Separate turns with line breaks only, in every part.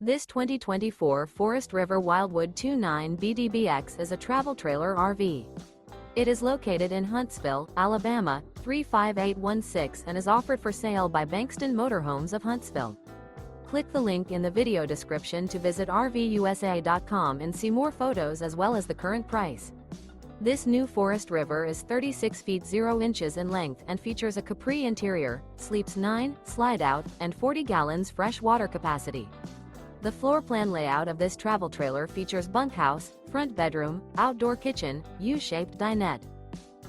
This 2024 Forest River Wildwood 29BDBX is a travel trailer RV. It is located in Huntsville, Alabama, 35816 and is offered for sale by Bankston Motorhomes of Huntsville. Click the link in the video description to visit RVUSA.com and see more photos as well as the current price. This new Forest River is 36 feet 0 inches in length and features a CAPRI interior, sleeps 9, Slideout, and 40 gallons fresh water capacity. The floor plan layout of this travel trailer features bunkhouse, front bedroom, outdoor kitchen, U-shaped dinette.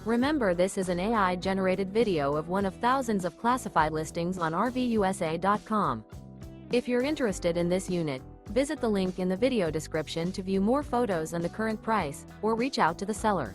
Remember, this is an AI-generated video of one of thousands of classified listings on RVUSA.com. If you're interested in this unit, visit the link in the video description to view more photos and the current price, or reach out to the seller.